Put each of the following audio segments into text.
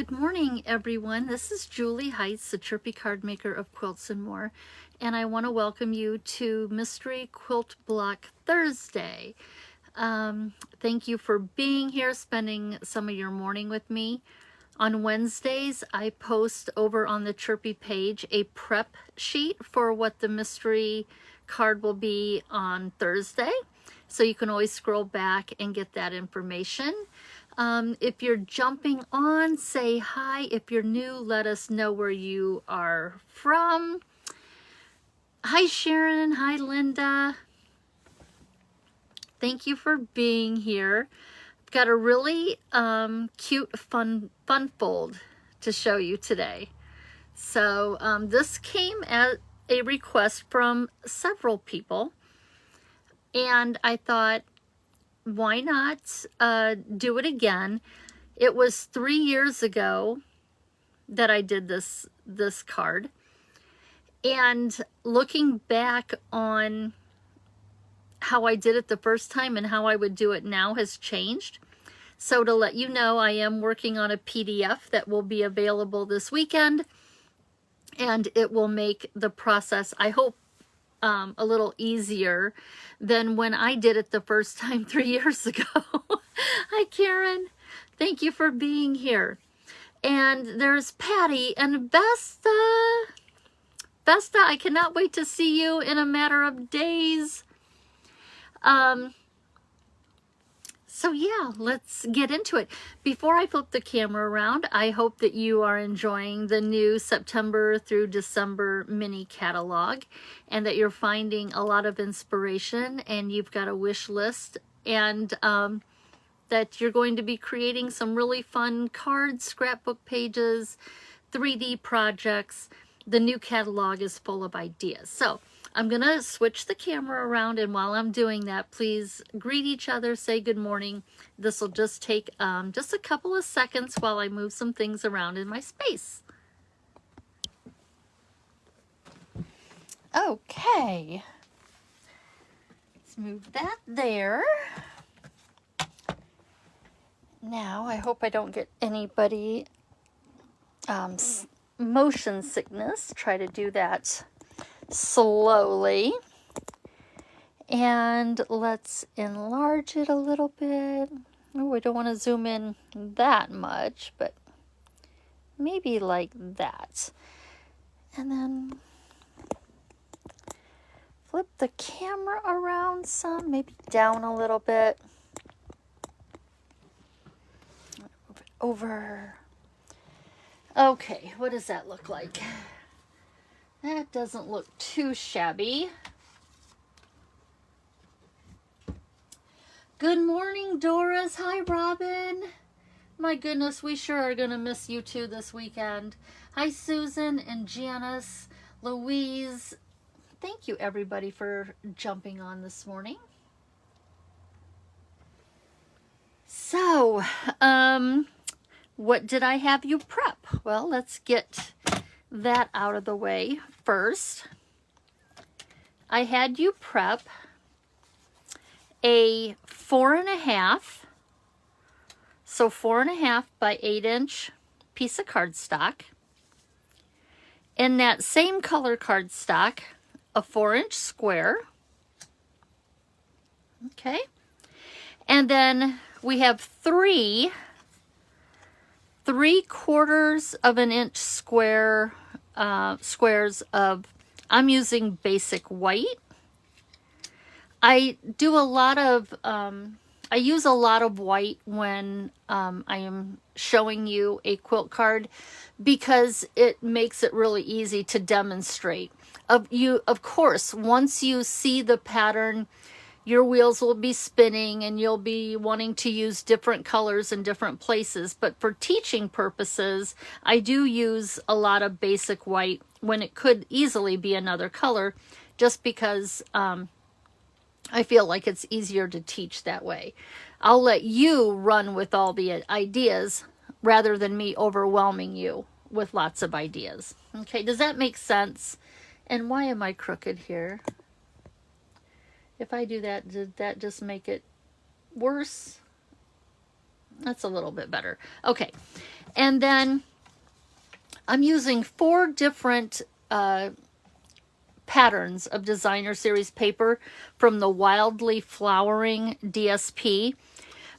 Good morning, everyone. This is Julie Heights, the chirpy card maker of Quilts and More, and I want to welcome you to Mystery Quilt Block Thursday. Thank you for being here, spending some of your morning with me. On Wednesdays, I post over on the Chirpy page a prep sheet for what the mystery card will be on Thursday, so you can always scroll back and get that information. If you're jumping on, say hi. If you're new, let us know where you are from. Hi, Sharon. Hi, Linda. Thank you for being here. I've got a really cute, fun fold to show you today. So this came at a request from several people, and I thought, why not do it again? It was 3 years ago that I did this card, and looking back on how I did it the first time and how I would do it now has changed. So to let you know, I am working on a PDF that will be available this weekend, and it will make the process, I hope, a little easier than when I did it the first time 3 years ago. Hi, Karen. Thank you for being here. And there's Patty and Vesta. Vesta, I cannot wait to see you in a matter of days. So yeah, let's get into it. Before I flip the camera around, I hope that you are enjoying the new September through December mini catalog, and that you're finding a lot of inspiration, and you've got a wish list, and that you're going to be creating some really fun cards, scrapbook pages, 3D projects. The new catalog is full of ideas. So I'm going to switch the camera around, and while I'm doing that, please greet each other, say good morning. This will just take just a couple of seconds while I move some things around in my space. Okay. Let's move that there. Now, I hope I don't get anybody motion sickness. Try to do that slowly. And let's enlarge it a little bit. Oh, I don't want to zoom in that much, but maybe like that. And then flip the camera around some, maybe down a little bit. Move it over. Okay, what does that look like? That doesn't look too shabby. Good morning, Doris. Hi, Robin. My goodness, we sure are going to miss you too this weekend. Hi, Susan and Janice, Louise. Thank you, everybody, for jumping on this morning. So, what did I have you prep? Well, let's get that out of the way first. I had you prep a 4.5, so 4.5 by 8-inch piece of cardstock. In that same color cardstock, a 4-inch square. Okay. And then we have 3/4 of an inch square squares of, I'm using basic white. I do a lot of, I use a lot of white when I am showing you a quilt card, because it makes it really easy to demonstrate. Of course, once you see the pattern, your wheels will be spinning and you'll be wanting to use different colors in different places. But for teaching purposes, I do use a lot of basic white when it could easily be another color, just because I feel like it's easier to teach that way. I'll let you run with all the ideas rather than me overwhelming you with lots of ideas. Okay, does that make sense? And why am I crooked here? If I do that, did that just make it worse? That's a little bit better. Okay. And then I'm using 4 different patterns of designer series paper from the Wildly Flowering DSP.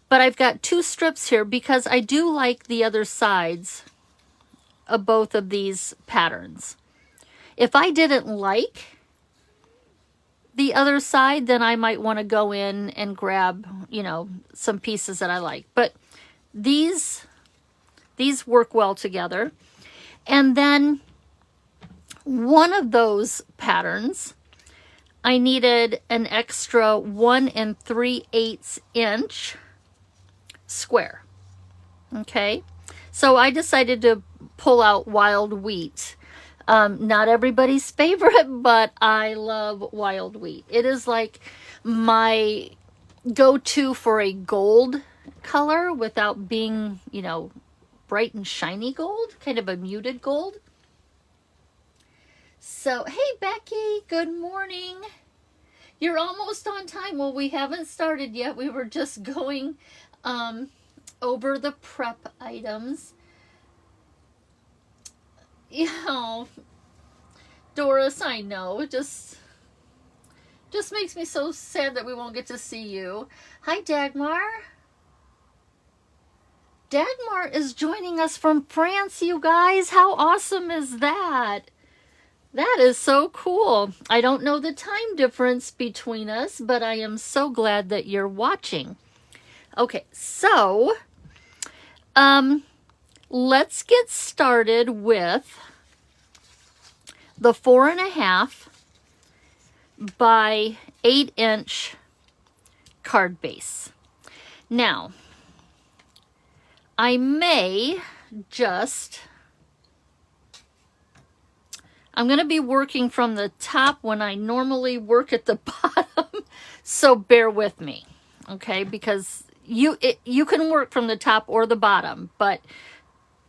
But I've got 2 strips here because I do like the other sides of both of these patterns. If I didn't like the other side, then I might want to go in and grab, you know, some pieces that I like. But these work well together. And then one of those patterns, I needed an extra 1 3/8 inch square. Okay, so I decided to pull out wild wheat. Not everybody's favorite, but I love wild wheat. It is like my go-to for a gold color without being, you know, bright and shiny gold, kind of a muted gold. So, hey Becky, good morning. You're almost on time. Well, we haven't started yet. We were just going over the prep items. You know, Doris, I know, it just makes me so sad that we won't get to see you. Hi, Dagmar. Dagmar is joining us from France, you guys. How awesome is that? That is so cool. I don't know the time difference between us, but I am so glad that you're watching. Okay, so let's get started with the 4.5 by 8 inch card base. Now, I may just, I'm going to be working from the top when I normally work at the bottom, so bear with me, okay? Because you can work from the top or the bottom, but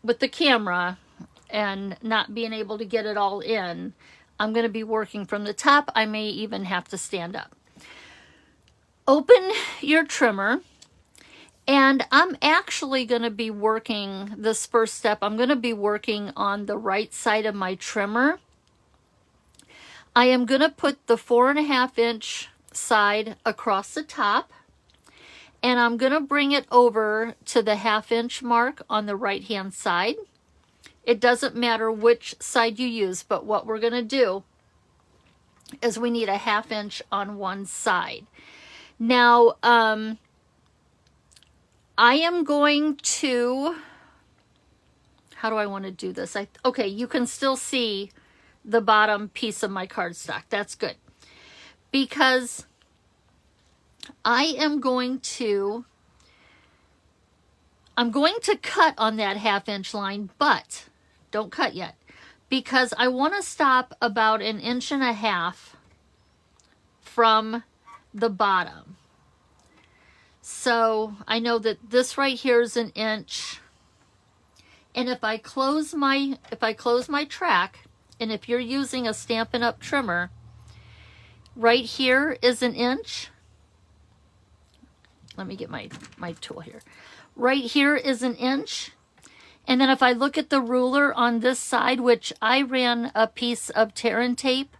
with the camera and not being able to get it all in, I'm going to be working from the top. I may even have to stand up. Open your trimmer, and I'm actually going to be working this first step. I'm going to be working on the right side of my trimmer. I am going to put the 4.5 inch side across the top, and I'm going to bring it over to the 1/2 inch mark on the right hand side. It doesn't matter which side you use, but what we're going to do is we need a 1/2 inch on one side. Now, I am going to, how do I want to do this? Okay, you can still see the bottom piece of my cardstock. That's good. Because I am going to cut on that 1/2 inch line, but don't cut yet, because I want to stop about 1.5 inches from the bottom. So I know that this right here is 1 inch, and if I close my track, and if you're using a Stampin' Up! Trimmer, right here is 1 inch. Let me get my tool here. Right here is 1 inch. And then if I look at the ruler on this side, which I ran a piece of tear and tape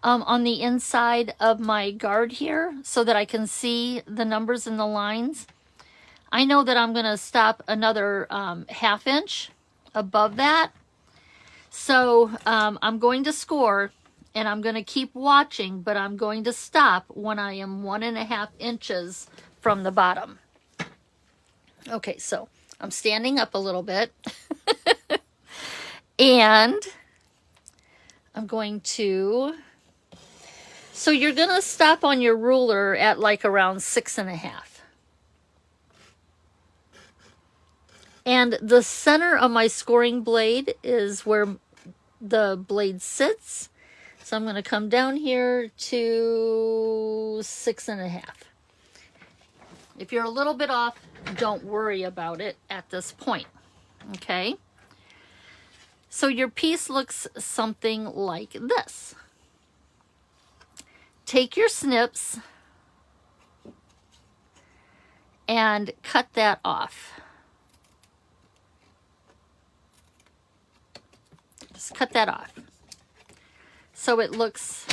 on the inside of my guard here so that I can see the numbers and the lines, I know that I'm going to stop another 1/2 inch above that. So I'm going to score, and I'm going to keep watching, but I'm going to stop when I am 1.5 inches from the bottom. Okay, so I'm standing up a little bit, and I'm going to, so you're going to stop on your ruler at like around 6.5. And the center of my scoring blade is where the blade sits. So I'm going to come down here to 6.5. If you're a little bit off, don't worry about it at this point. Okay? So your piece looks something like this. Take your snips and cut that off. Just cut that off. So it looks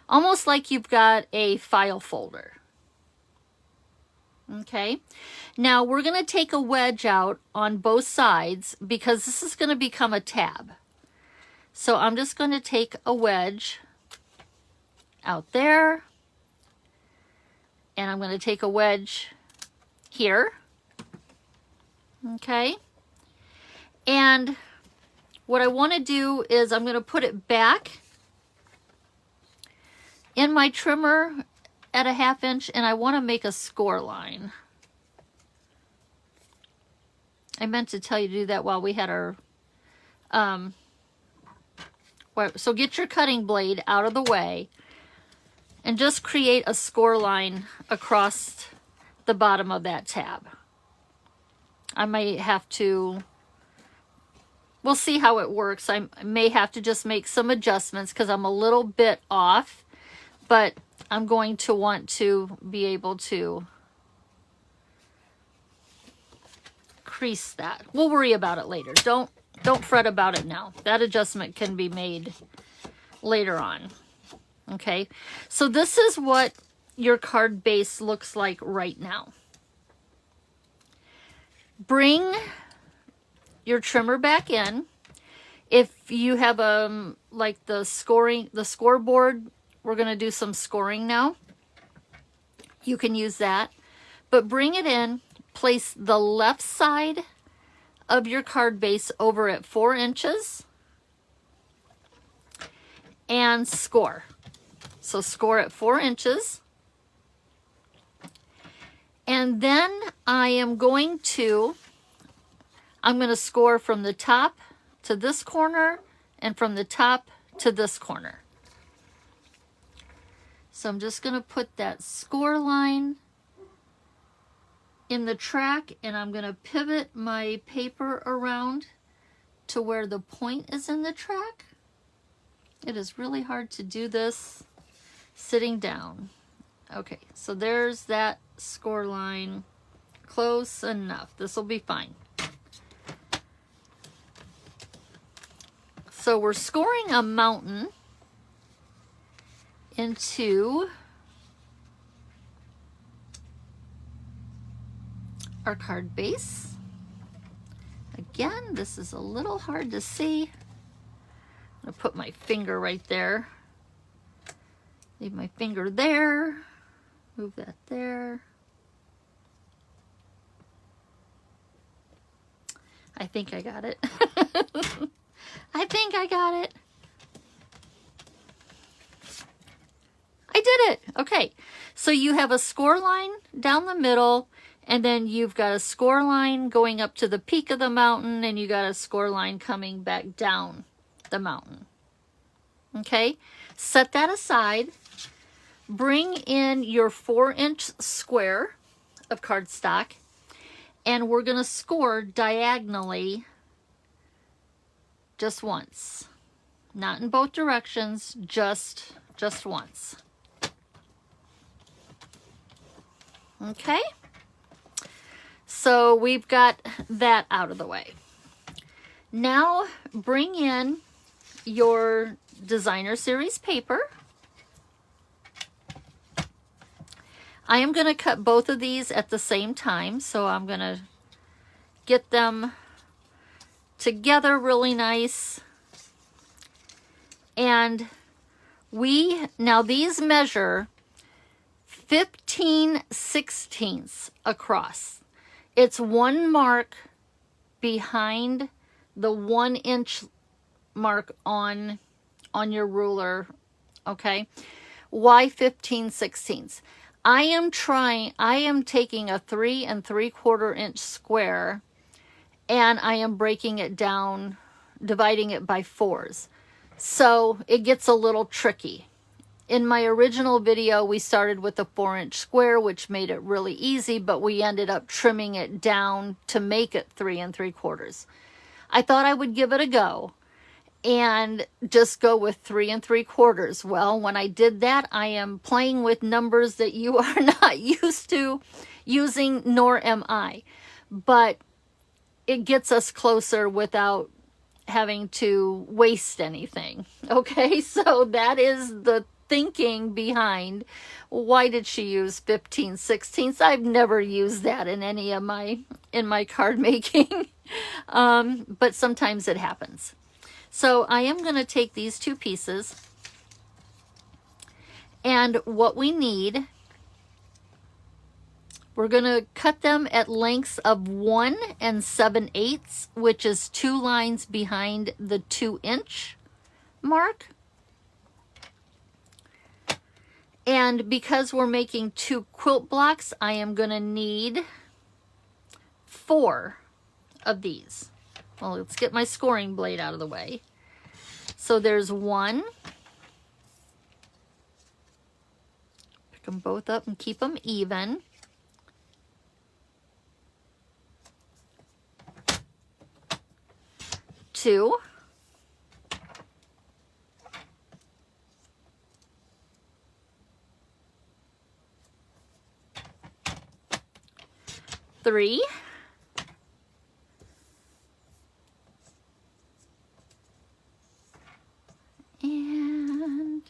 almost like you've got a file folder. Okay, now we're going to take a wedge out on both sides because this is going to become a tab. So I'm just going to take a wedge out there, and I'm going to take a wedge here. Okay, and what I want to do is I'm going to put it back in my trimmer at a 1/2 inch, and I want to make a score line. I meant to tell you to do that while we had our, so get your cutting blade out of the way and just create a score line across the bottom of that tab. I might have to, we'll see how it works. I may have to just make some adjustments because I'm a little bit off, but I'm going to want to be able to crease that. We'll worry about it later. Don't fret about it now. That adjustment can be made later on. Okay, so this is what your card base looks like right now. Bring your trimmer back in. If you have like the scoreboard, we're going to do some scoring now. You can use that, but bring it in, place the left side of your card base over at 4 inches and score. So score at 4 inches. And then I'm going to score from the top to this corner and from the top to this corner. So I'm just going to put that score line in the track, and I'm going to pivot my paper around to where the point is in the track. It is really hard to do this sitting down. Okay, so there's that score line. Close enough. This will be fine. So we're scoring a mountain into our card base. Again, this is a little hard to see. I'm going to put my finger right there. Leave my finger there. Move that there. I think I got it. I think I got it. I did it. Okay. So you have a score line down the middle, and then you've got a score line going up to the peak of the mountain, and you got a score line coming back down the mountain. Okay. Set that aside. Bring in your 4-inch square of cardstock, and we're going to score diagonally just once. Not in both directions, just once. Okay? So we've got that out of the way. Now bring in your designer series paper. I am going to cut both of these at the same time, so I'm going to get them together really nice. And now these measure 15/16 across. It's 1 mark behind the 1-inch mark on your ruler, okay? Why 15/16? I am taking a 3 3/4 inch square, and I am breaking it down, dividing it by 4s. So it gets a little tricky. In my original video, we started with a 4-inch square, which made it really easy, but we ended up trimming it down to make it 3 3/4. I thought I would give it a go and just go with 3 3/4. Well, when I did that, I am playing with numbers that you are not used to using, nor am I. But it gets us closer without having to waste anything. Okay, so that is the thinking behind why did she use 15/16. I've never used that in any of my card making. But sometimes it happens. So I am going to take these two pieces, and what we need, we're going to cut them at lengths of 1 7/8, which is 2 lines behind the 2-inch mark. And because we're making 2 quilt blocks, I am going to need 4 of these. Well, let's get my scoring blade out of the way. So there's 1. Pick them both up and keep them even. 2. 3. And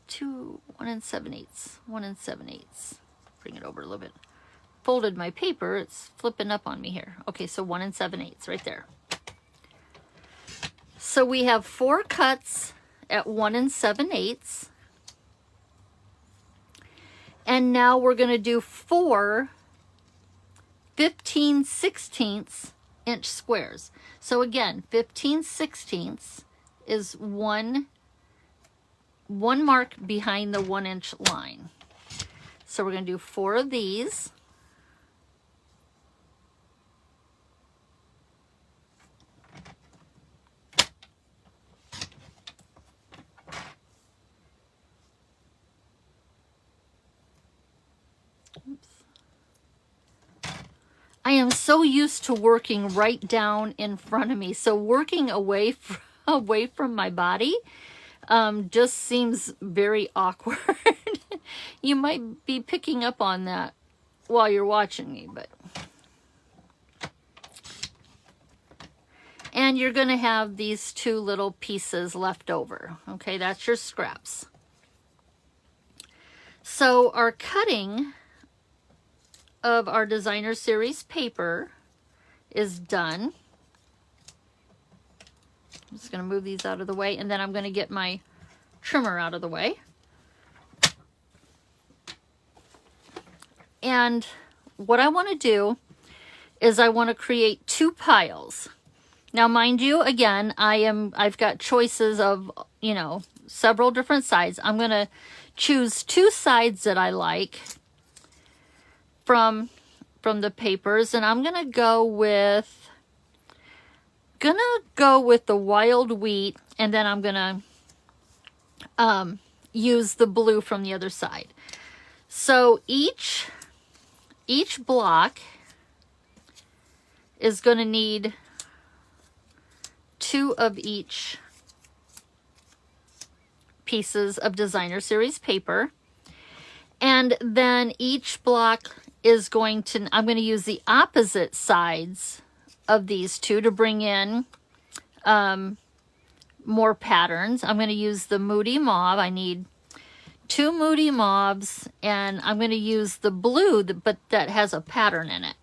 2, 1 7/8, 1 7/8. Bring it over a little bit. Folded my paper, it's flipping up on me here. Okay, so 1 7/8 right there. So we have 4 cuts at 1 7/8. And now we're going to do 4 15/16 inch squares. So again, 15/16 is one mark behind the 1-inch line. So we're going to do 4 of these. Oops. I am so used to working right down in front of me. So working away from my body just seems very awkward. You might be picking up on that while you're watching me, but. And you're going to have these 2 little pieces left over. Okay, that's your scraps. So our cutting of our designer series paper is done. I'm just going to move these out of the way, and then I'm going to get my trimmer out of the way. And what I want to do is I want to create 2 piles. Now, mind you, again, I've got choices of, several different sides. I'm going to choose 2 sides that I like from the papers, and I'm gonna go with the wild wheat, and then I'm gonna use the blue from the other side. So each block is going to need 2 of each pieces of designer series paper, and then each block is going to, I'm going to use the opposite sides of these 2 to bring in more patterns. I'm going to use the Moody Mauve. I need 2 Moody Mauves, and I'm going to use the blue, but that has a pattern in it.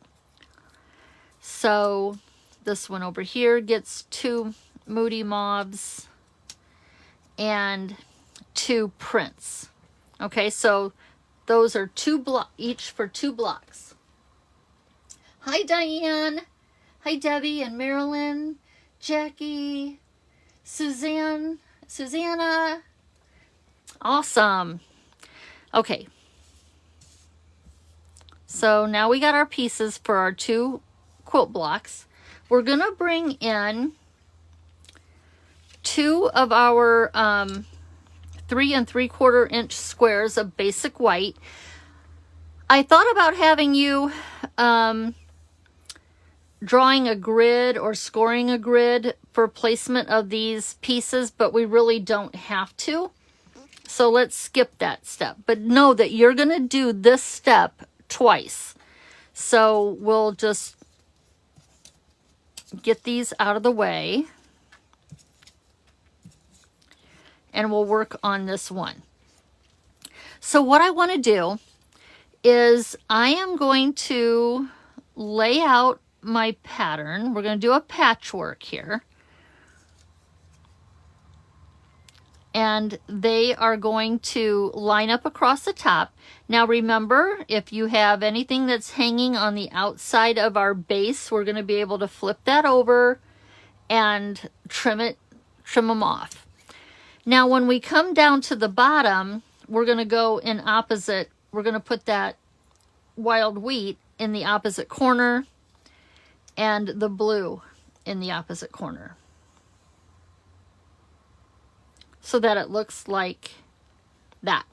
So this one over here gets 2 Moody Mauves and 2 prints. Okay, so those are each for 2 blocks. Hi, Diane. Hi, Debbie and Marilyn, Jackie, Susanna. Awesome. Okay. So now we got our pieces for our 2 quilt blocks. We're going to bring in 2 of our 3 3/4 inch squares of basic white. I thought about having you drawing a grid or scoring a grid for placement of these pieces, but we really don't have to. So let's skip that step. But know that you're going to do this step twice. So we'll just get these out of the way. and we'll work on this one. So what I want to do is I am going to lay out my pattern. We're going to do a patchwork here. And they are going to line up across the top. Now remember, if you have anything that's hanging on the outside of our base, we're going to be able to flip that over and trim them off. Now when we come down to the bottom, we're going to go in opposite. We're going to put that wild wheat in the opposite corner and the blue in the opposite corner, so that it looks like that.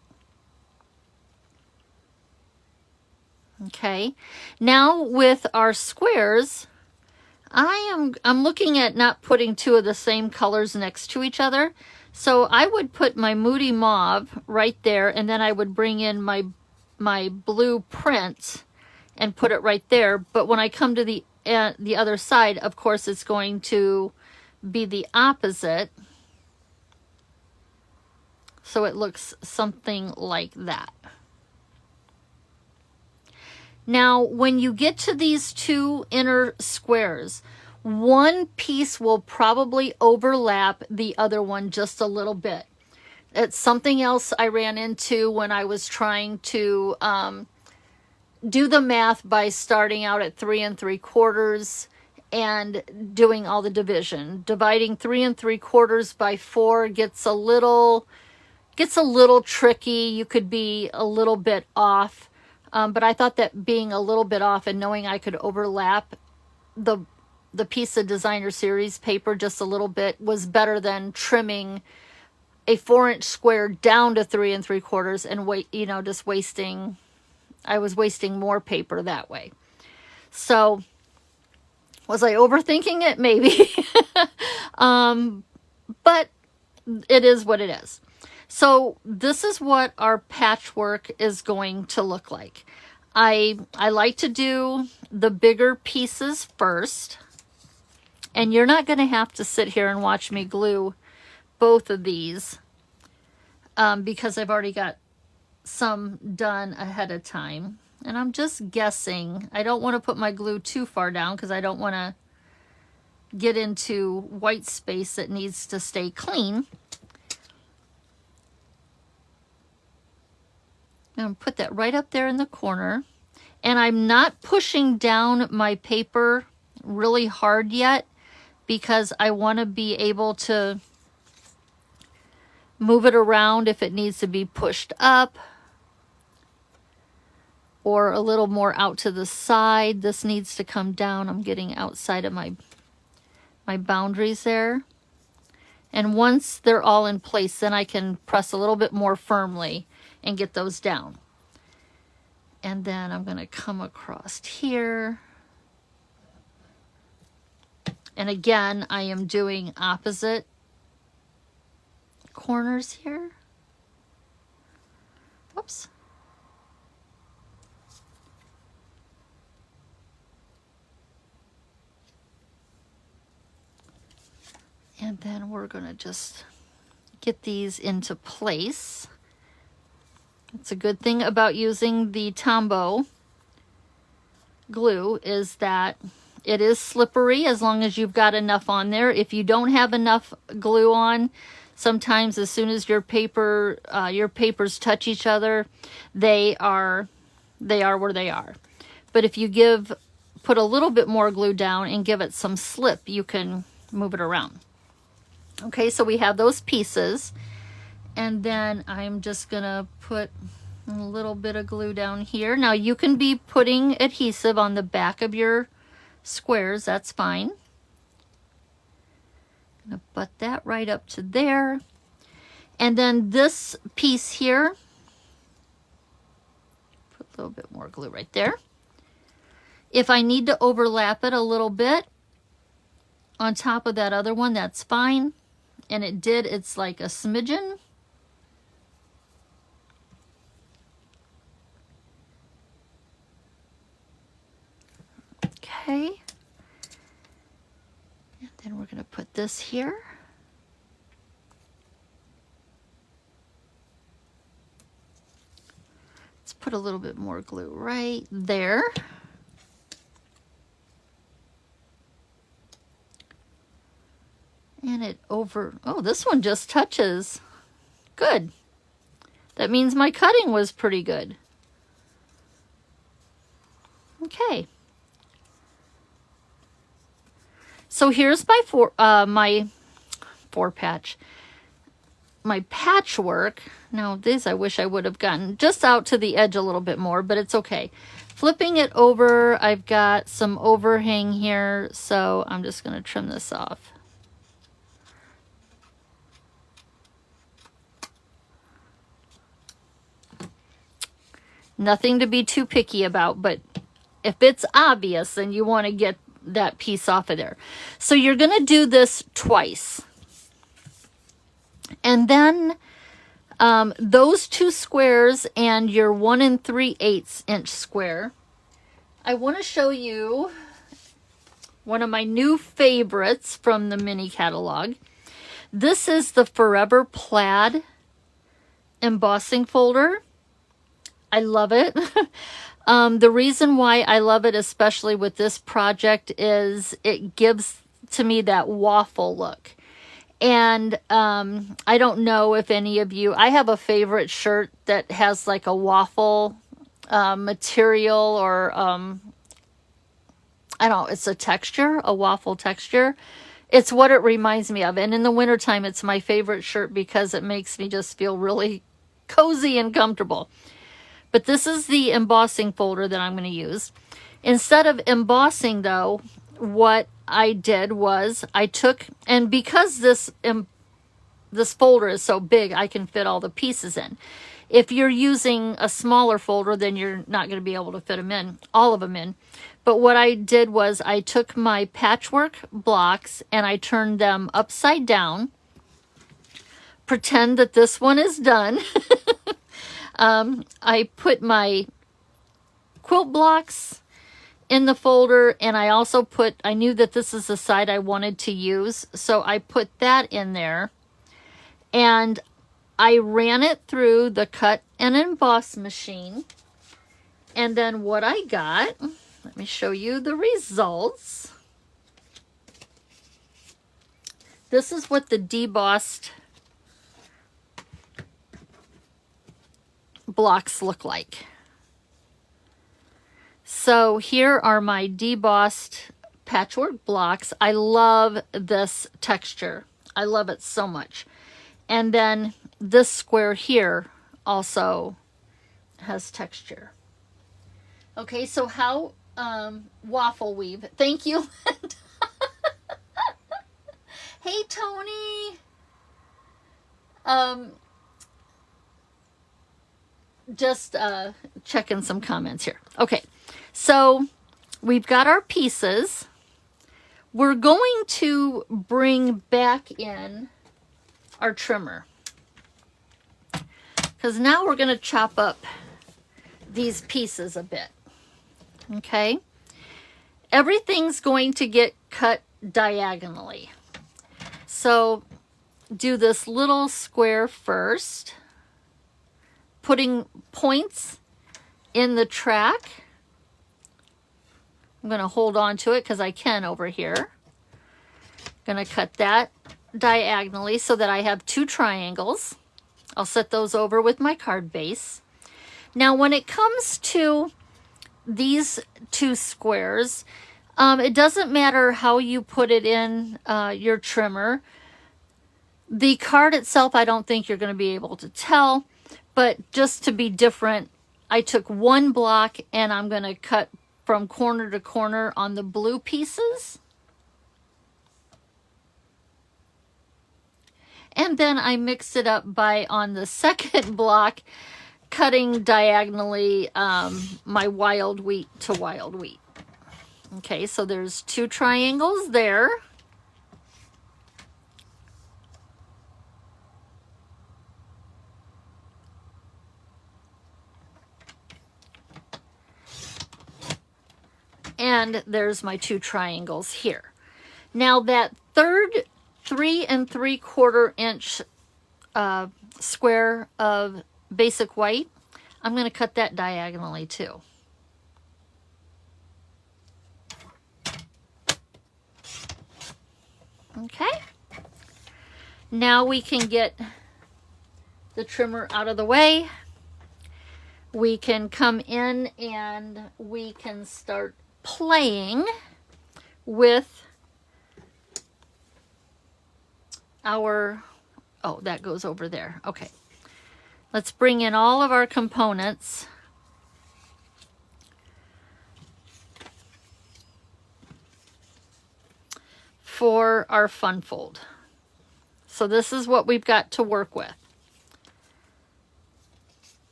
Okay, now with our squares, I'm looking at not putting two of the same colors next to each other. So I would put my Moody Mauve right there, and then I would bring in my blue print and put it right there. But when I come to the other side, of course, it's going to be the opposite. So it looks something like that. Now, when you get to these two inner squares, one piece will probably overlap the other one just a little bit. It's something else I ran into when I was trying to do the math by starting out at 3 3/4 and doing all the division. Dividing 3 3/4 by 4 gets a little tricky. You could be a little bit off. But I thought that being a little bit off and knowing I could overlap the piece of designer series paper just a little bit was better than trimming a 4-inch square down to 3 3/4 and just wasting. I was wasting more paper that way. So was I overthinking it? Maybe. But it is what it is. So this is what our patchwork is going to look like. I like to do the bigger pieces first. And you're not going to have to sit here and watch me glue both of these because I've already got some done ahead of time. And I'm just guessing. I don't want to put my glue too far down because I don't want to get into white space that needs to stay clean. And put that right up there in the corner. And I'm not pushing down my paper really hard yet because I want to be able to move it around if it needs to be pushed up or a little more out to the side. This needs to come down. I'm getting outside of my boundaries there. And once they're all in place, then I can press a little bit more firmly and get those down. And then I'm going to come across here. And again, I am doing opposite corners here. Whoops. And then we're going to just get these into place. It's a good thing about using the Tombow glue is that it is slippery as long as you've got enough on there. If you don't have enough glue on, sometimes as soon as your papers touch each other, they are where they are. But if you put a little bit more glue down and give it some slip, you can move it around. Okay, so we have those pieces. And then I'm just going to put a little bit of glue down here. Now you can be putting adhesive on the back of your squares. That's fine. I'm going to butt that right up to there. And then this piece here, put a little bit more glue right there. If I need to overlap it a little bit on top of that other one, that's fine. And it's like a smidgen. Okay, and then we're going to put this here. put a little bit more glue right there. And it over, oh, this one just touches. Good. That means my cutting was pretty good. Okay. So here's my my patchwork. Now this I wish I would have gotten just out to the edge a little bit more, but it's okay. Flipping it over, I've got some overhang here, so I'm just going to trim this off. Nothing to be too picky about, but if it's obvious, then you want to get that piece off of there. So you're going to do this twice. And then those two squares and your 1 3/8 inch square, I want to show you one of my new favorites from the mini catalog. This is the Forever Plaid embossing folder. I love it. The reason why I love it, especially with this project, is it gives to me that waffle look. And I don't know if any of you, I have a favorite shirt that has like a waffle material, or I don't know, it's a texture, a waffle texture. It's what it reminds me of. And in the wintertime, it's my favorite shirt because it makes me just feel really cozy and comfortable. But this is the embossing folder that I'm going to use. Instead of embossing, though, what I did was I took, and because this folder is so big, I can fit all the pieces in. If you're using a smaller folder, then you're not going to be able to fit them in, all of them in. But what I did was I took my patchwork blocks and I turned them upside down. Pretend that this one is done. I put my quilt blocks in the folder, and I also I knew that this is the side I wanted to use, so I put that in there, and I ran it through the cut and emboss machine, and then what I got, let me show you the results. This is what the debossed blocks look like. So here are my debossed patchwork blocks. I love this texture. I love it so much. And then this square here also has texture. Okay, so how waffle weave. Thank you. Hey, Tony. Just checking some comments here. Okay, so we've got our pieces. We're going to bring back in our trimmer, because now we're going to chop up these pieces a bit. Okay, everything's going to get cut diagonally. So do this little square first, putting points in the track. I'm going to hold on to it because I can over here. I'm going to cut that diagonally so that I have two triangles. I'll set those over with my card base. Now when it comes to these two squares, it doesn't matter how you put it in your trimmer. The card itself, I don't think you're going to be able to tell, but just to be different, I took one block and I'm going to cut from corner to corner on the blue pieces. And then I mixed it up by, on the second block, cutting diagonally my wild wheat to wild wheat. Okay, so there's two triangles there. And there's my two triangles here. Now that third 3 3/4 inch square of basic white, I'm going to cut that diagonally too. Okay. Now we can get the trimmer out of the way. We can come in and we can start playing with our, oh, that goes over there. Okay. Let's bring in all of our components. For our fun fold. So this is what we've got to work with.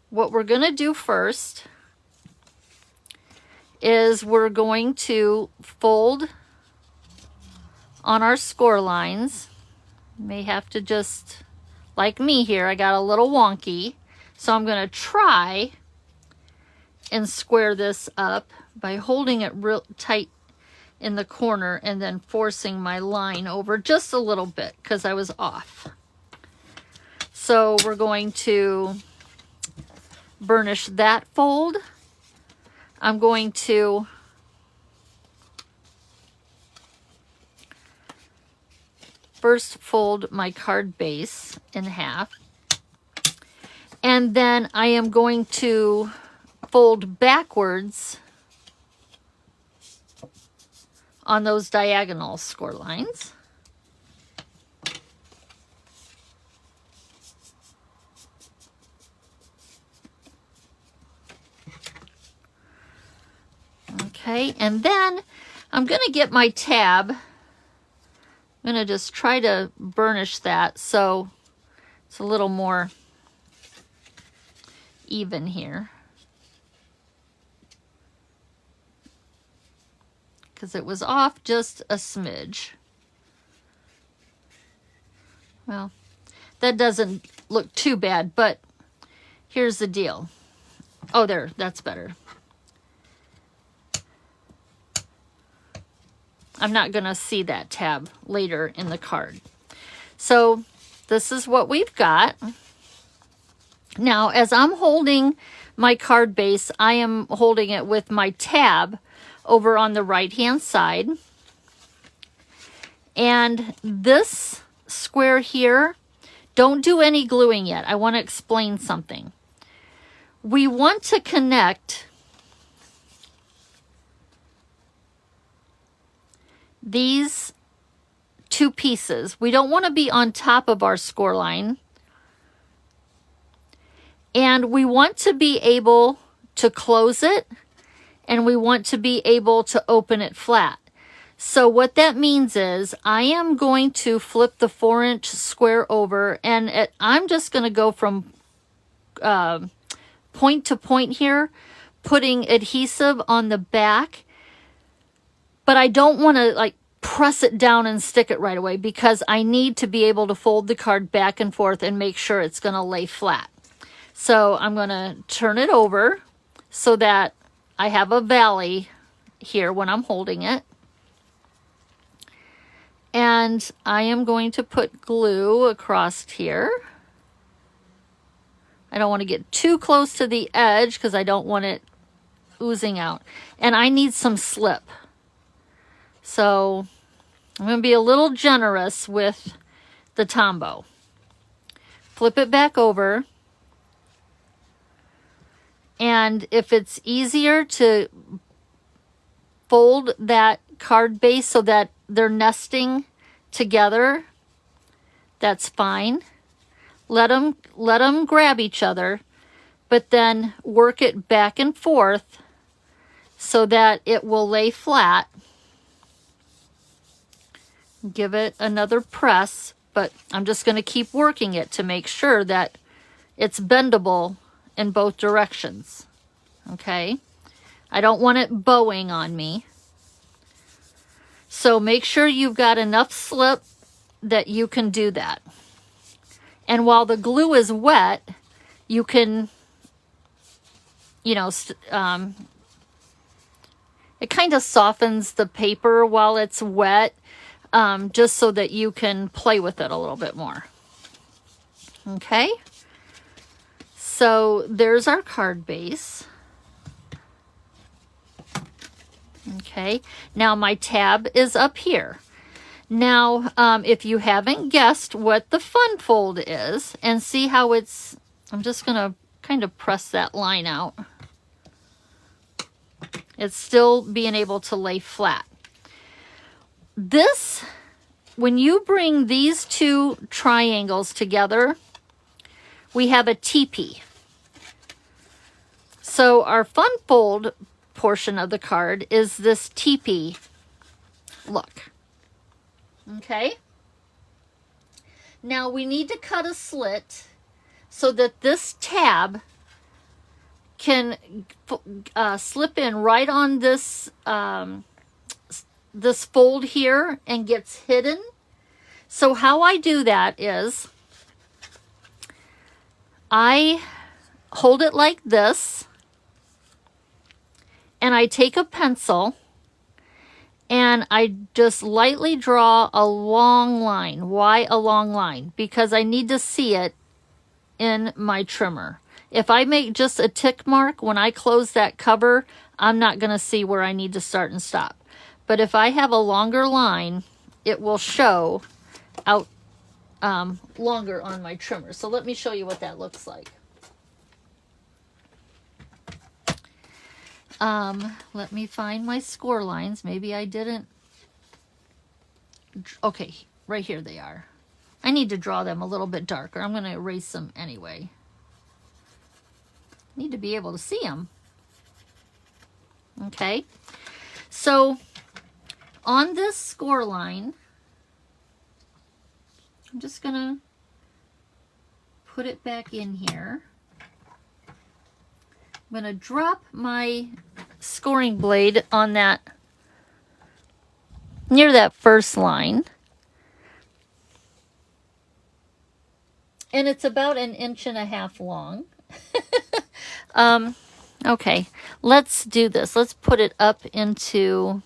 What we're going to do first is we're going to fold on our score lines. May have to just, like me here, I got a little wonky. So I'm going to try and square this up by holding it real tight in the corner and then forcing my line over just a little bit because I was off. So we're going to burnish that fold. I'm going to first fold my card base in half, and then I am going to fold backwards on those diagonal score lines. Okay, and then I'm going to get my tab. I'm going to just try to burnish that so it's a little more even here. Because it was off just a smidge. Well, that doesn't look too bad, but here's the deal. Oh, there, that's better. I'm not going to see that tab later in the card. So this is what we've got. Now, as I'm holding my card base, I am holding it with my tab over on the right-hand side. And this square here, don't do any gluing yet. I want to explain something. We want to connect these two pieces. We don't want to be on top of our score line. And we want to be able to close it, and we want to be able to open it flat. So what that means is I am going to flip the 4-inch square over, and I'm just going to go from point to point here, putting adhesive on the back. But I don't want to like press it down and stick it right away because I need to be able to fold the card back and forth and make sure it's going to lay flat. So I'm going to turn it over so that I have a valley here when I'm holding it. And I am going to put glue across here. I don't want to get too close to the edge because I don't want it oozing out. And I need some slip. So I'm going to be a little generous with the Tombow. Flip it back over. And if it's easier to fold that card base so that they're nesting together, that's fine. Let them grab each other, but then work it back and forth so that it will lay flat. Give it another press, but I'm just going to keep working it to make sure that it's bendable in both directions. Okay? I don't want it bowing on me. So make sure you've got enough slip that you can do that. And while the glue is wet, you can, it kind of softens the paper while it's wet, just so that you can play with it a little bit more. Okay? So there's our card base. Okay, now my tab is up here. Now, if you haven't guessed what the fun fold is, and see how it's, I'm just going to kind of press that line out. It's still being able to lay flat. This, when you bring these two triangles together, we have a teepee. So our fun fold portion of the card is this teepee look. Okay. Now we need to cut a slit so that this tab can slip in right on this this fold here and gets hidden. So how I do that is I hold it like this, and I take a pencil and I just lightly draw a long line. Why a long line? Because I need to see it in my trimmer. If I make just a tick mark when I close that cover, I'm not going to see where I need to start and stop. But if I have a longer line, it will show out longer on my trimmer. So let me show you what that looks like. Let me find my score lines. Maybe I didn't. Okay, right here they are. I need to draw them a little bit darker. I'm going to erase them anyway. Need to be able to see them. Okay, so on this score line, I'm just going to put it back in here. I'm going to drop my scoring blade on that, near that first line. And it's about 1.5 inches long. Okay, let's do this. Let's put it up into...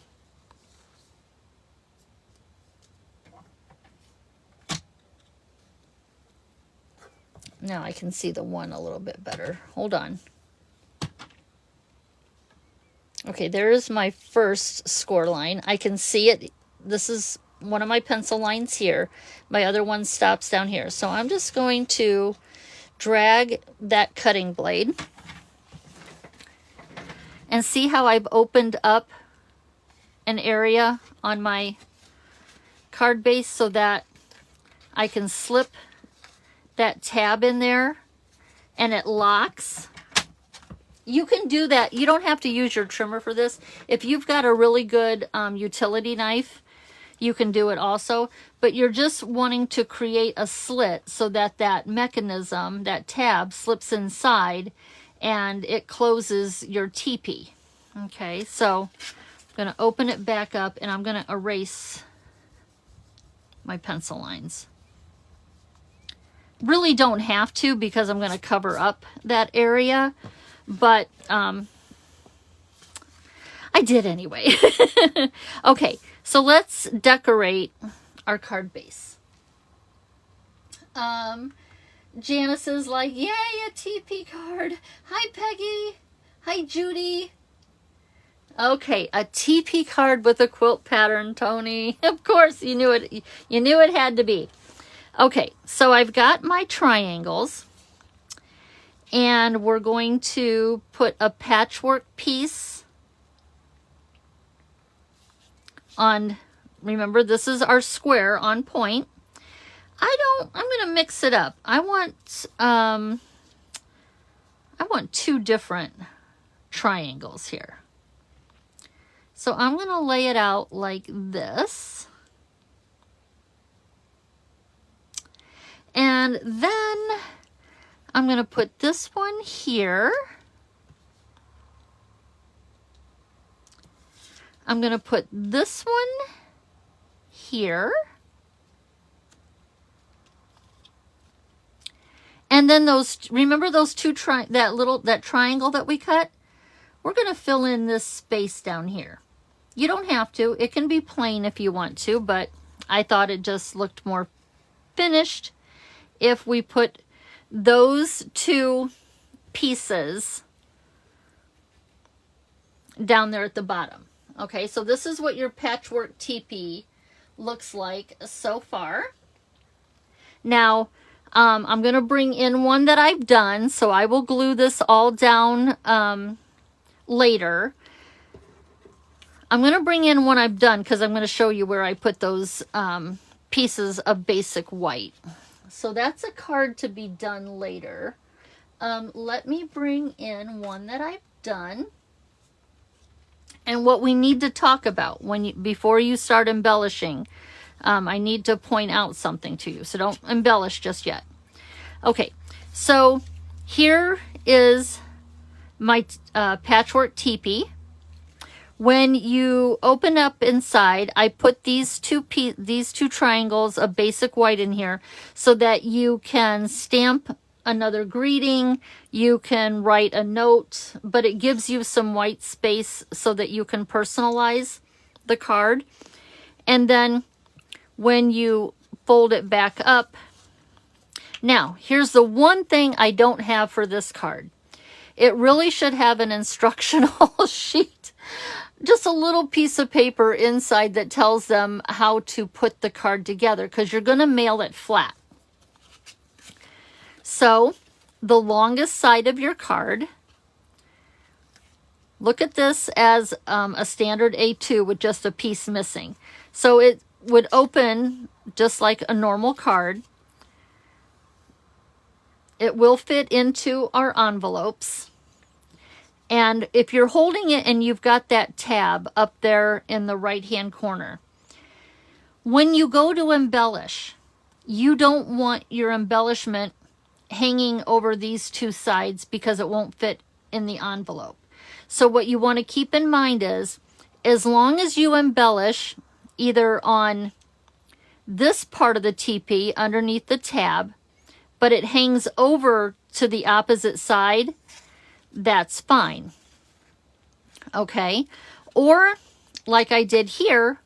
Now I can see the one a little bit better. Hold on. Okay, there's my first score line. I can see it. This is one of my pencil lines here. My other one stops down here. So I'm just going to drag that cutting blade and see how I've opened up an area on my card base so that I can slip that tab in there and it locks. You can do that. You don't have to use your trimmer for this. If you've got a really good utility knife, you can do it also. But you're just wanting to create a slit so that that mechanism, that tab, slips inside and it closes your teepee. Okay, so I'm going to open it back up and I'm going to erase my pencil lines. Really don't have to because I'm going to cover up that area. But I did anyway. Okay, so let's decorate our card base. Janice is like, yay, a TP card. Hi, Peggy. Hi, Judy. Okay, a TP card with a quilt pattern, Tony. Of course, you knew it. You knew it had to be. Okay, so I've got my triangles. And we're going to put a patchwork piece on, remember this is our square on point. I'm going to mix it up. I want 2 different triangles here. So I'm going to lay it out like this. And then I'm going to put this one here. I'm going to put this one here. And then those, remember those two, that triangle that we cut? We're going to fill in this space down here. You don't have to. It can be plain if you want to, but I thought it just looked more finished if we put those two pieces down there at the bottom. Okay, so this is what your patchwork teepee looks like so far. Now, I'm going to bring in one that I've done, so I will glue this all down later. I'm going to bring in one I've done because I'm going to show you where I put those pieces of basic white. So that's a card to be done later. Let me bring in one that I've done. And what we need to talk about before you start embellishing, I need to point out something to you. So don't embellish just yet. Okay, so here is my patchwork teepee. When you open up inside, I put these two triangles of basic white in here so that you can stamp another greeting, you can write a note, but it gives you some white space so that you can personalize the card. And then when you fold it back up, now here's the one thing I don't have for this card. It really should have an instructional sheet. Just a little piece of paper inside that tells them how to put the card together, because you're going to mail it flat. So the longest side of your card, look at this as a standard A2 with just a piece missing. So it would open just like a normal card. It will fit into our envelopes. And if you're holding it and you've got that tab up there in the right-hand corner, when you go to embellish, you don't want your embellishment hanging over these two sides because it won't fit in the envelope. So what you want to keep in mind is, as long as you embellish either on this part of the teepee underneath the tab, but it hangs over to the opposite side, that's fine. Okay, or like I did here,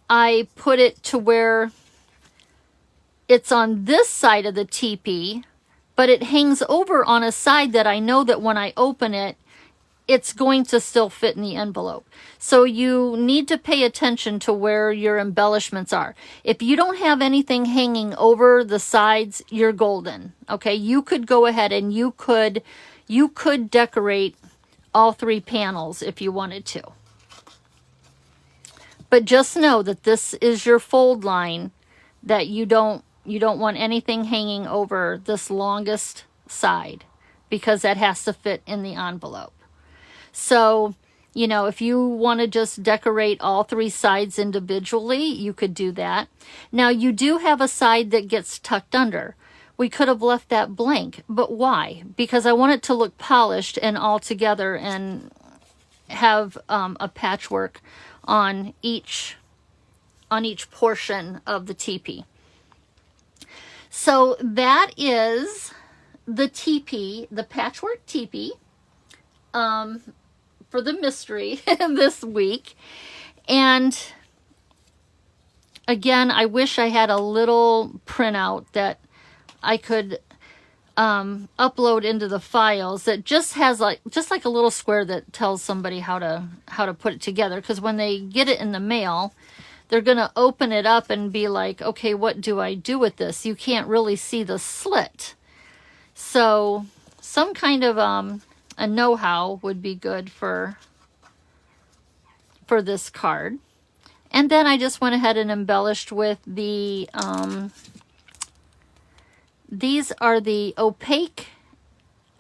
I put it to where it's on this side of the teepee, but it hangs over on a side that I know that when I open it, it's going to still fit in the envelope. So you need to pay attention to where your embellishments are. If you don't have anything hanging over the sides, you're golden. Okay, you could go ahead and you could decorate all three panels if you wanted to. But just know that this is your fold line, that you don't want anything hanging over this longest side, because that has to fit in the envelope. So, you know, if you want to just decorate all three sides individually, you could do that. Now, you do have a side that gets tucked under. We could have left that blank, but why? Because I want it to look polished and all together and have a patchwork on each portion of the teepee. So that is the teepee, the patchwork teepee, for the mystery this week. And again, I wish I had a little printout that I could upload into the files that just has like a little square that tells somebody how to put it together, because when they get it in the mail, they're going to open it up and be like, okay, what do I do with this? You can't really see the slit. So some kind of a know-how would be good for this card. And then I just went ahead and embellished with the these are the opaque,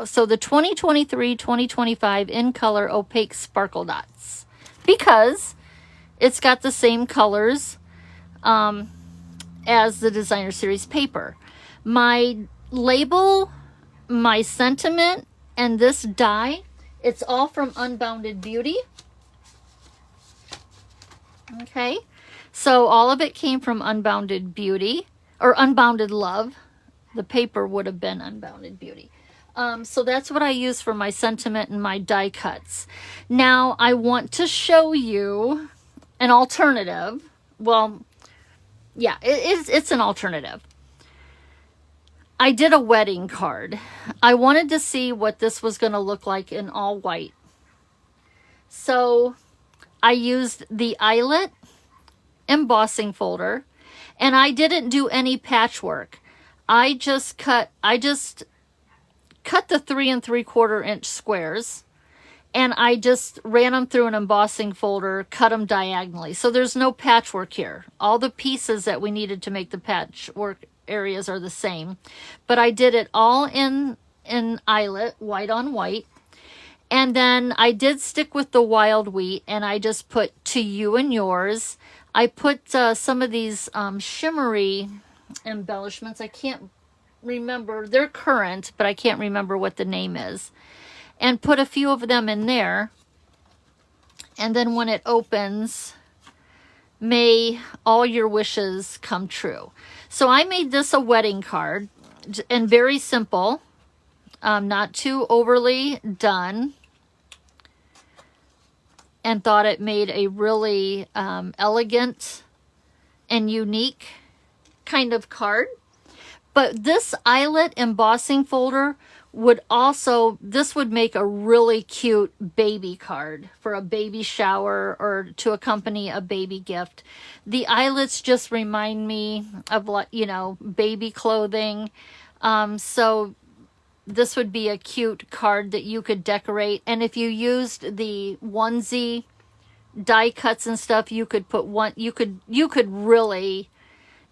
so the 2023-2025 in color opaque sparkle dots, because it's got the same colors as the designer series paper. My label, my sentiment, and this die, it's all from Unbounded Beauty. Okay, so all of it came from Unbounded Beauty, or Unbounded Love. The paper would have been Unbounded Beauty. So that's what I use for my sentiment and my die cuts. Now I want to show you an alternative. Well, yeah, it's an alternative. I did a wedding card. I wanted to see what this was going to look like in all white. So I used the eyelet embossing folder, and I didn't do any patchwork. I just cut the 3 3/4 inch squares, and I just ran them through an embossing folder, cut them diagonally. So there's no patchwork here. All the pieces that we needed to make the patchwork areas are the same, but I did it all in eyelet, white on white. And then I did stick with the wild wheat, and I just put "to you and yours." I put some of these shimmery embellishments. I can't remember. They're currant, but I can't remember what the name is. And put a few of them in there. And then when it opens, may all your wishes come true. So I made this a wedding card, and very simple, not too overly done, and thought it made a really elegant and unique kind of card. But this eyelet embossing folder would also, this would make a really cute baby card for a baby shower or to accompany a baby gift. The eyelets just remind me of, you know, baby clothing. So this would be a cute card that you could decorate. And if you used the onesie die cuts and stuff, you could put one, you could really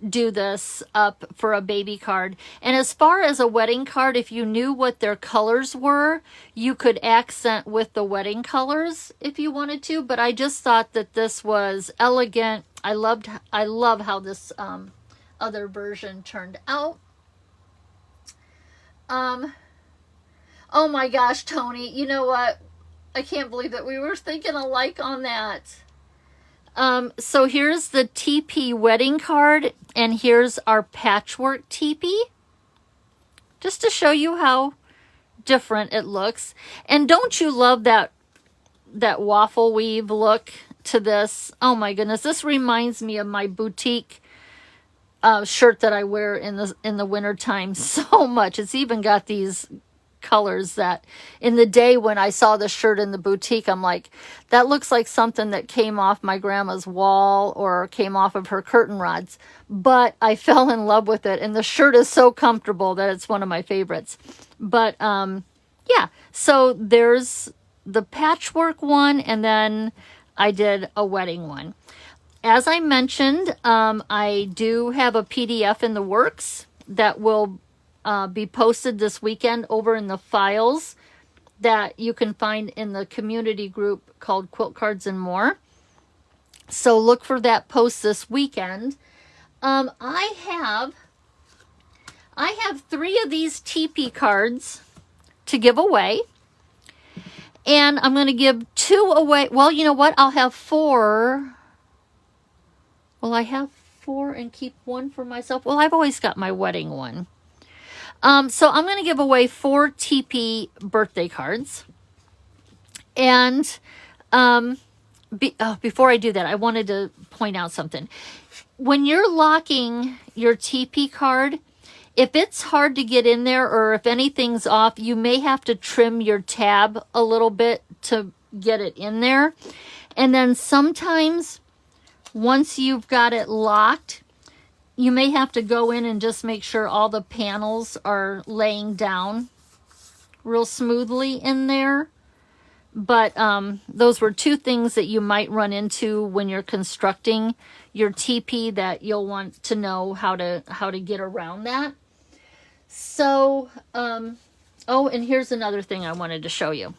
do this up for a baby card. And as far as a wedding card, if you knew what their colors were, you could accent with the wedding colors if you wanted to. But I just thought that this was elegant. I love how this other version turned out. Oh my gosh, Tony, you know what? I can't believe that we were thinking alike on that. So here's the TP wedding card, and here's our patchwork teepee, just to show you how different it looks. And don't you love that waffle weave look to this? Oh my goodness, this reminds me of my boutique shirt that I wear in the winter time so much. It's even got these colors that in the day when I saw the shirt in the boutique, I'm like, that looks like something that came off my grandma's wall or came off of her curtain rods. But I fell in love with it, and the shirt is so comfortable that it's one of my favorites. But yeah, so there's the patchwork one, and then I did a wedding one. As I mentioned, I do have a PDF in the works that will be posted this weekend over in the files that you can find in the community group called Quilt Cards and More. So look for that post this weekend. I have 3 of these TP cards to give away, and I'm going to give 2 away. Well, you know what? I'll have 4. Will I have 4 and keep 1 for myself? Well, I've always got my wedding one. So I'm going to give away 4 TP birthday cards. And before I do that, I wanted to point out something. When you're locking your TP card, if it's hard to get in there or if anything's off, you may have to trim your tab a little bit to get it in there. And then sometimes once you've got it locked, you may have to go in and just make sure all the panels are laying down real smoothly in there. But those were 2 things that you might run into when you're constructing your TP that you'll want to know how to get around that. So, oh, and here's another thing I wanted to show you.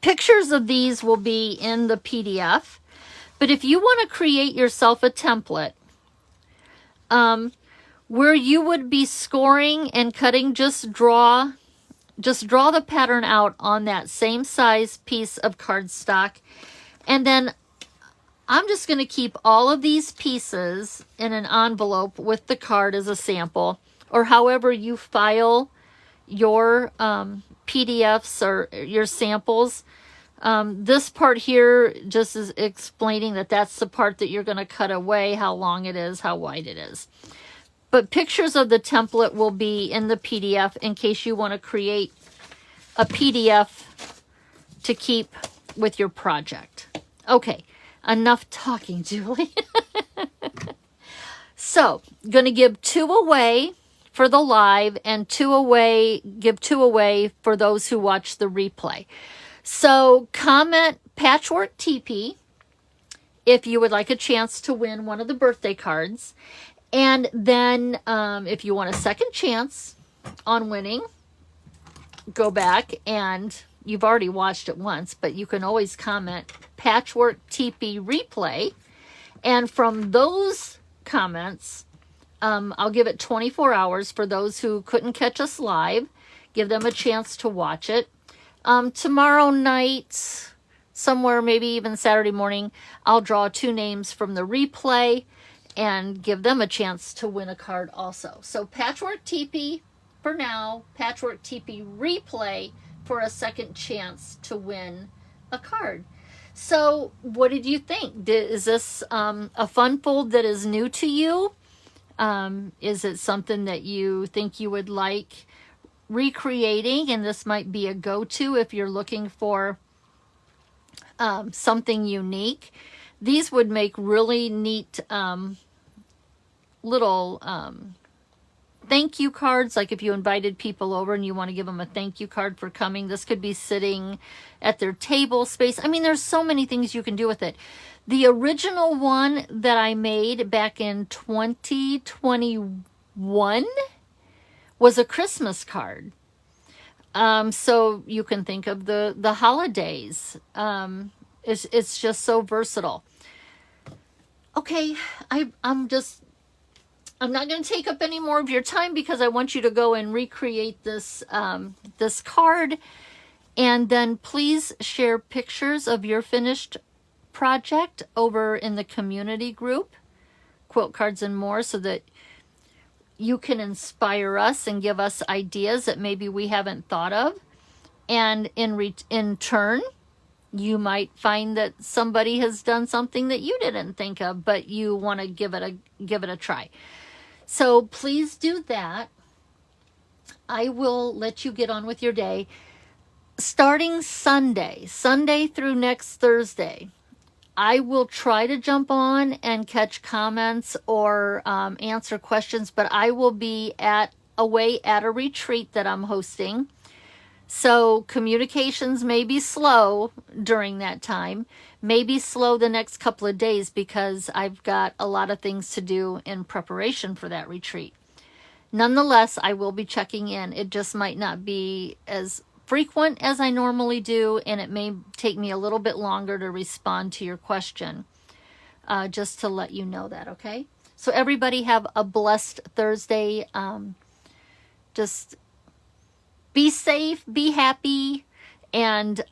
Pictures of these will be in the PDF. But if you want to create yourself a template, where you would be scoring and cutting, just draw the pattern out on that same size piece of cardstock. And then I'm just going to keep all of these pieces in an envelope with the card as a sample, or however you file your PDFs or your samples. This part here just is explaining that that's the part that you're going to cut away, how long it is, how wide it is. But pictures of the template will be in the PDF in case you want to create a PDF to keep with your project. Okay, enough talking, Julie. So, going to give 2 away for the live and give 2 away for those who watch the replay. So, comment Patchwork TP if you would like a chance to win one of the birthday cards. And then if you want a second chance on winning, go back, and you've already watched it once, but you can always comment Patchwork TP replay. And from those comments, I'll give it 24 hours for those who couldn't catch us live. Give them a chance to watch it. Tomorrow night, somewhere, maybe even Saturday morning, I'll draw 2 names from the replay and give them a chance to win a card also. So Patchwork TP for now, Patchwork TP replay for a second chance to win a card. So what did you think? Is this a fun fold that is new to you? Is it something that you think you would like recreating? And this might be a go-to if you're looking for something unique. These would make really neat little thank you cards. Like if you invited people over and you want to give them a thank you card for coming, this could be sitting at their table space. I mean, there's so many things you can do with it. The original one that I made back in 2021 was a Christmas card. So you can think of the holidays. It's just so versatile. Okay, I'm not going to take up any more of your time because I want you to go and recreate this this card, and then please share pictures of your finished project over in the community group, Quilt Cards and More, so that you can inspire us and give us ideas that maybe we haven't thought of. And in turn, you might find that somebody has done something that you didn't think of, but you want to give it a try. So please do that. I will let you get on with your day. Starting Sunday through next Thursday, I will try to jump on and catch comments or answer questions, but I will be away at a retreat that I'm hosting. So communications may be slow during that time, maybe slow the next couple of days because I've got a lot of things to do in preparation for that retreat. Nonetheless, I will be checking in. It just might not be as frequent as I normally do, and it may take me a little bit longer to respond to your question, just to let you know that, okay? So everybody have a blessed Thursday. Just be safe, be happy, and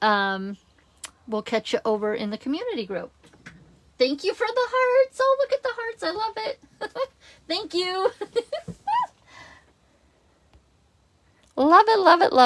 we'll catch you over in the community group. Thank you for the hearts. Oh, look at the hearts. I love it. Thank you. Love it, love it, love it.